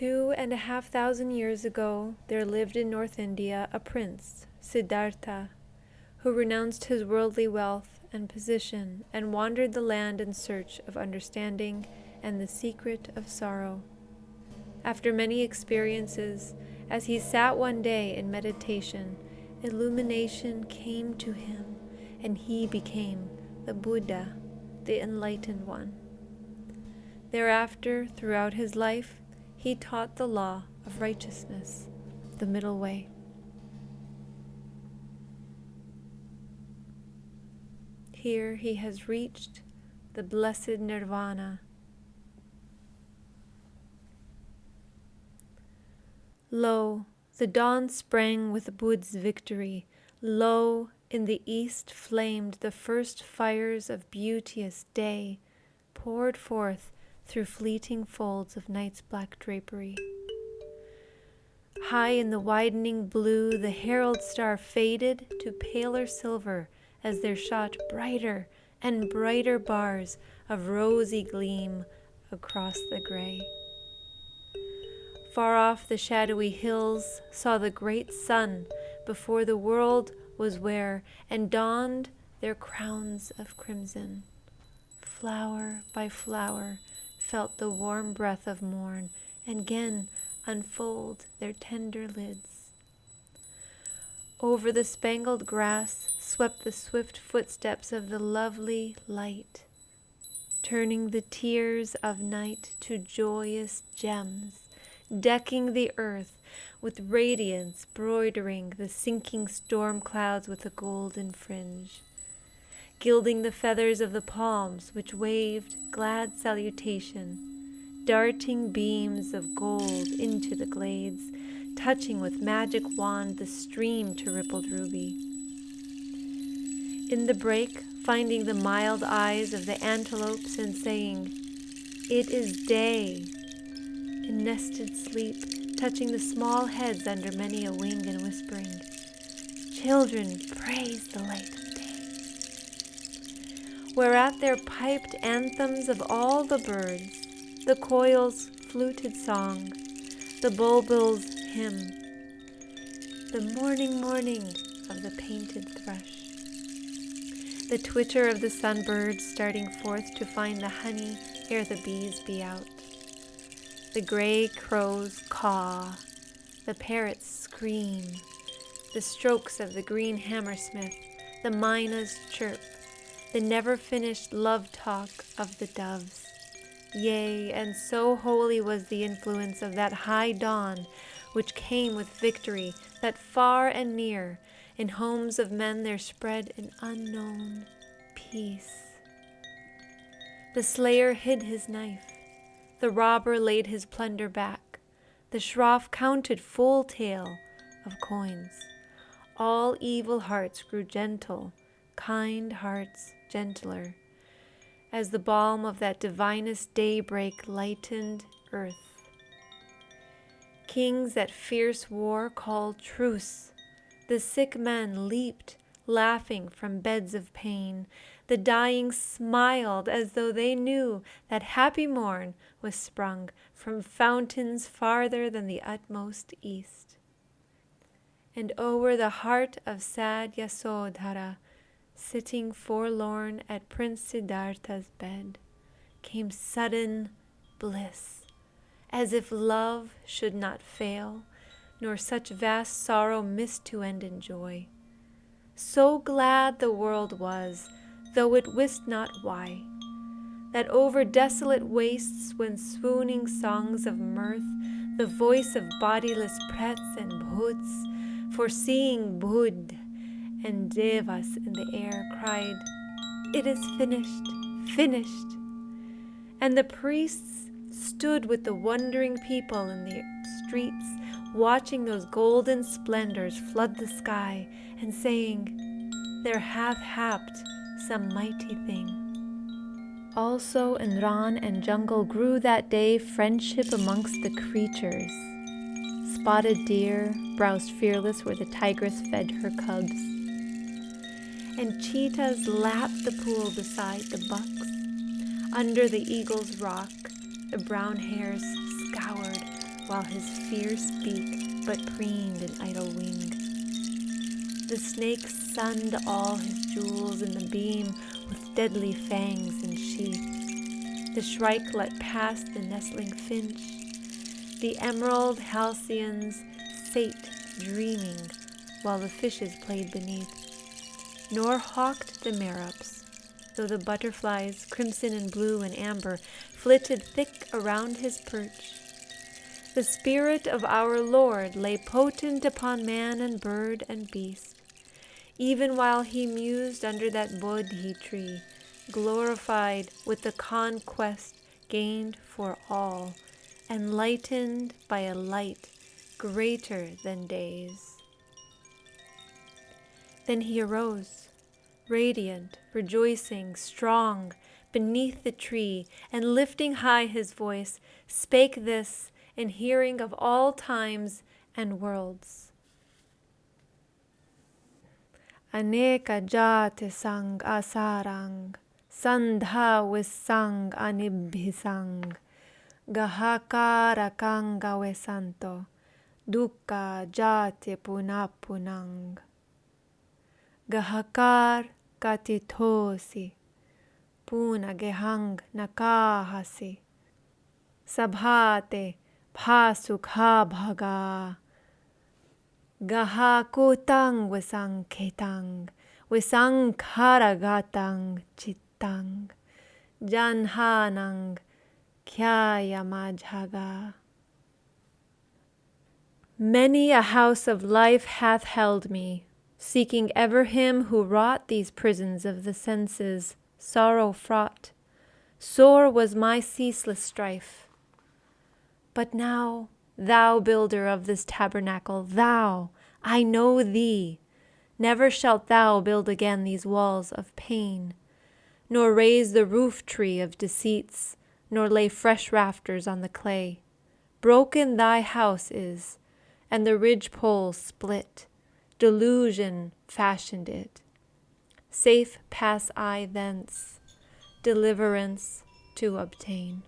2,500 years ago, there lived in North India a prince, Siddhartha, who renounced his worldly wealth and position and wandered the land in search of understanding and the secret of sorrow. After many experiences, as he sat one day in meditation, illumination came to him, and he became the Buddha, the enlightened one. Thereafter, throughout his life, he taught the law of righteousness, the middle way. Here he has reached the blessed nirvana. Lo, the dawn sprang with Buddha's victory. Lo, in the east flamed the first fires of beauteous day, poured forth through fleeting folds of night's black drapery. High in the widening blue, the herald star faded to paler silver as there shot brighter and brighter bars of rosy gleam across the gray. Far off the shadowy hills saw the great sun before the world was ware, and donned their crowns of crimson. Flower by flower felt the warm breath of morn, and again unfold their tender lids. Over the spangled grass swept the swift footsteps of the lovely light, turning the tears of night to joyous gems, decking the earth with radiance, broidering the sinking storm clouds with a golden fringe, gilding the feathers of the palms which waved glad salutation, darting beams of gold into the glades, touching with magic wand the stream to rippled ruby. In the brake, finding the mild eyes of the antelopes and saying, "It is day," in nested sleep, touching the small heads under many a wing and whispering, "Children, praise the light of day." Whereat there piped anthems of all the birds, the quail's fluted song, the bulbul's hymn, the morning, morning of the painted thrush, the twitter of the sunbird starting forth to find the honey ere the bees be out, the gray crow's caw, the parrot's scream, the strokes of the green hammersmith, the myna's chirp, the never-finished love talk of the doves. Yea, and so holy was the influence of that high dawn which came with victory, that far and near, in homes of men there spread an unknown peace. The slayer hid his knife, the robber laid his plunder back, the shroff counted full tale of coins. All evil hearts grew gentle, kind hearts gentler, as the balm of that divinest daybreak lightened earth. Kings at fierce war called truce. The sick men leaped, laughing from beds of pain. The dying smiled as though they knew that happy morn was sprung from fountains farther than the utmost east. And o'er the heart of sad Yasodhara, sitting forlorn at Prince Siddhartha's bed, came sudden bliss, as if love should not fail, nor such vast sorrow miss to end in joy. So glad the world was, though it wist not why, that over desolate wastes, when swooning songs of mirth, the voice of bodiless prets and bhuts, foreseeing Buddh and devas in the air, cried, "It is finished, finished." And the priests stood with the wondering people in the streets, watching those golden splendors flood the sky, and saying, "There hath happed some mighty thing." Also in Ran and jungle grew that day friendship amongst the creatures. Spotted deer browsed fearless where the tigress fed her cubs, and cheetahs lapped the pool beside the bucks. Under the eagle's rock, the brown hares scoured, while his fierce beak but preened an idle wing. The snake sunned all his jewels in the beam with deadly fangs and sheath. The shrike let pass the nestling finch. The emerald halcyons sate dreaming while the fishes played beneath. Nor hawked the merops, though the butterflies, crimson and blue and amber, flitted thick around his perch. The spirit of our Lord lay potent upon man and bird and beast, even while he mused under that bodhi tree, glorified with the conquest gained for all, enlightened by a light greater than days. Then he arose, radiant, rejoicing, strong, beneath the tree, and lifting high his voice, spake this in hearing of all times and worlds. Aneka jate sang asarang, sandha wisang anibhisang, gahakara kanga wesanto, dukkha jate punapunang. Gahakar katitosi, puna gehang nakahasi, sabhate Pasukha bhaga, gahakutang wisang ketang, wisang karagatang chittang, janhanang kyaya majhaga. Many a house of life hath held me, seeking ever him who wrought these prisons of the senses, sorrow fraught. Sore was my ceaseless strife. But now, thou builder of this tabernacle, thou, I know thee, never shalt thou build again these walls of pain, nor raise the roof tree of deceits, nor lay fresh rafters on the clay. Broken thy house is, and the ridgepole split, delusion fashioned it. Safe pass I thence, deliverance to obtain.